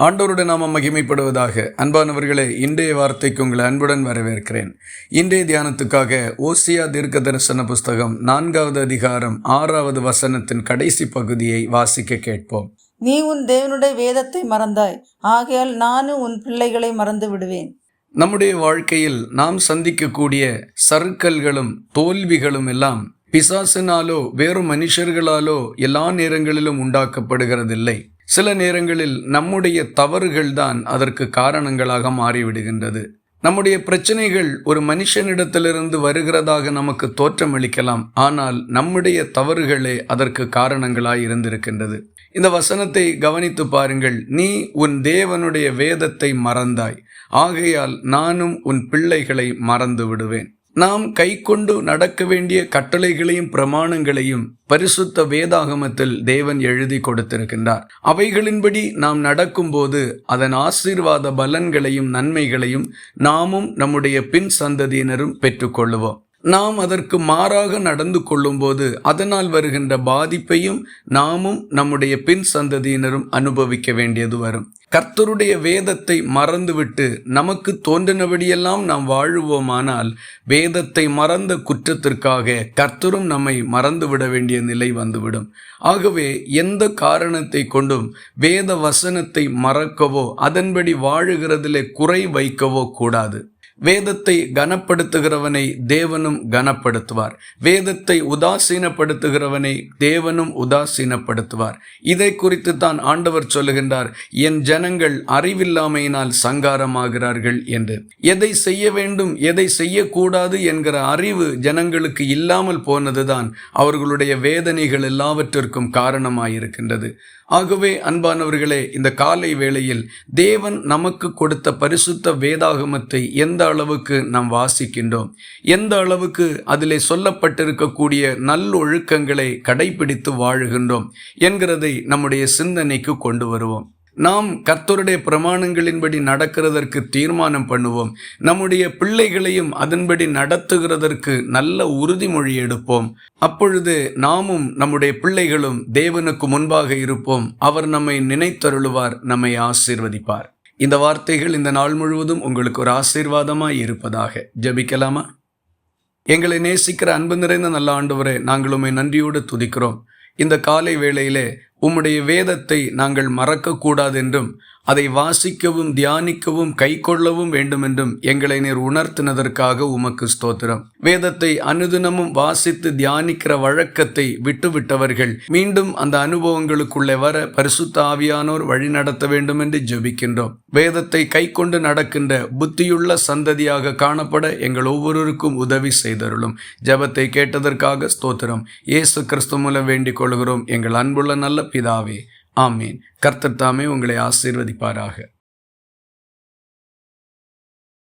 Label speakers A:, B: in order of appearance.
A: ஆண்டவருடைய நாமம் மகிமைப்படுவதாக. அன்பானவர்களே, இன்றைய வார்த்தைக்கு உங்களை அன்புடன் வரவேற்கிறேன். இன்றைய தியானத்துக்காக ஓசியா தீர்க்க தரிசன புஸ்தகம் 4வது அதிகாரம் 6வது வசனத்தின் கடைசி பகுதியை வாசிக்க கேட்போம்.
B: நீ உன் தேவனுடைய வேதத்தை மறந்தாய், ஆகையால் நானும் உன் பிள்ளைகளை மறந்து விடுவேன்.
A: நம்முடைய வாழ்க்கையில் நாம் சந்திக்கக்கூடிய சறுக்கல்களும் தோல்விகளும் எல்லாம் பிசாசினாலோ வேறு மனுஷர்களாலோ எல்லா நேரங்களிலும் உண்டாக்கப்படுகிறதில்லை. சில நேரங்களில் நம்முடைய தவறுகள்தான் அதற்கு காரணங்களாக மாறிவிடுகின்றது. நம்முடைய பிரச்சனைகள் ஒரு மனுஷனிடத்திலிருந்து வருகிறதாக நமக்கு தோற்றமளிக்கலாம், ஆனால் நம்முடைய தவறுகளே அதற்கு காரணங்களாய் இருந்திருக்கின்றது. இந்த வசனத்தை கவனித்து பாருங்கள். நீ உன் தேவனுடைய வேதத்தை மறந்தாய், ஆகையால் நானும் உன் பிள்ளைகளை மறந்து விடுவேன். நாம் கை கொண்டு நடக்க வேண்டிய கட்டளைகளையும் பிரமாணங்களையும் பரிசுத்த வேதாகமத்தில் தேவன் எழுதி கொடுத்திருக்கின்றார். அவைகளின்படி நாம் நடக்கும்போது அதன் ஆசீர்வாத பலன்களையும் நன்மைகளையும் நாமும் நம்முடைய பின் சந்ததியினரும் பெற்றுக்கொள்ளுவோம். நாம் அதற்கு மாறாக நடந்து கொள்ளும்போது அதனால் வருகின்ற பாதிப்பையும் நாமும் நம்முடைய பின் சந்ததியினரும் அனுபவிக்க வேண்டியது வரும். கர்த்தருடைய வேதத்தை மறந்துவிட்டு நமக்கு தோன்றினபடியெல்லாம் நாம் வாழுவோமானால் வேதத்தை மறந்த குற்றத்திற்காக கர்த்தரும் நம்மை மறந்துவிட வேண்டிய நிலை வந்துவிடும். ஆகவே எந்த காரணத்தை கொண்டும் வேத வசனத்தை மறக்கவோ அதன்படி வாழுகிறதிலே குறை வைக்கவோ கூடாது. வேதத்தை கனப்படுத்துகிறவனை தேவனும் கனப்படுத்துவார். வேதத்தை உதாசீனப்படுத்துகிறவனை தேவனும் உதாசீனப்படுத்துவார். இதை குறித்து தான் ஆண்டவர் சொல்லுகின்றார், என் ஜனங்கள் அறிவில்லாமையினால் சங்காரமாகிறார்கள் என்று. எதை செய்ய வேண்டும் எதை செய்யக்கூடாது என்கிற அறிவு ஜனங்களுக்கு இல்லாமல் போனதுதான் அவர்களுடைய வேதனைகள் எல்லாவற்றிற்கும் காரணமாயிருக்கின்றது. ஆகவே அன்பானவர்களே, இந்த காலை வேளையில் தேவன் நமக்கு கொடுத்த பரிசுத்த வேதாகமத்தை எந்த அளவுக்கு நாம் வாசிக்கின்றோம், எந்த அளவுக்கு அதிலே சொல்லப்பட்டிருக்கக்கூடிய நல்லொழுக்கங்களை கடைபிடித்து வாழுகின்றோம் என்கிறதை நம்முடைய சிந்தனைக்கு கொண்டு வருவோம். நாம் கர்த்தருடைய பிரமாணங்களின்படி நடக்கிறதற்கு தீர்மானம் பண்ணுவோம். நம்முடைய பிள்ளைகளையும் அதன்படி நடத்துகிறதற்கு நல்ல உறுதிமொழி எடுப்போம். அப்பொழுது நாமும் நம்முடைய பிள்ளைகளும் தேவனுக்கு முன்பாக இருப்போம். அவர் நம்மை நினைத்தருளுவார், நம்மை ஆசீர்வதிப்பார். இந்த வார்த்தைகள் இந்த நாள் முழுவதும் உங்களுக்கு ஒரு ஆசீர்வாதமாய் இருப்பதாக. ஜெபிக்கலாமா? எங்களை நேசிக்கிற அன்பு நிறைந்த நல்ல ஆண்டவரே, நாங்கள் உம்மை நன்றியோடு துதிக்கிறோம். இந்த காலை வேளையிலே உம்முடைய வேதத்தை நாங்கள் மறக்கக்கூடாது என்றும் அதை வாசிக்கவும் தியானிக்கவும் கை கொள்ளவும் வேண்டும் என்றும் எங்களை நீர் உணர்த்தினதற்காக உமக்கு ஸ்தோத்திரம். வேதத்தை அனுதினமும் வாசித்து தியானிக்கிற வழக்கத்தை விட்டுவிட்டவர்கள் மீண்டும் அந்த அனுபவங்களுக்குள்ளே வர பரிசுத்த ஆவியானோர் வழி நடத்த வேண்டும் என்று ஜெபிக்கின்றோம். வேதத்தை கை கொண்டு நடக்கின்ற புத்தியுள்ள சந்ததியாக காணப்பட எங்கள் ஒவ்வொருவருக்கும் உதவி செய்தருளும். ஜெபத்தை கேட்டதற்காக ஸ்தோத்திரம். இயேசு கிறிஸ்து மூலம் வேண்டிக் கொள்கிறோம் எங்கள் அன்புள்ள நல்ல பிதாவே, ஆமீன். கர்த்தர் தாமே உங்களை ஆசீர்வதிப்பாராக.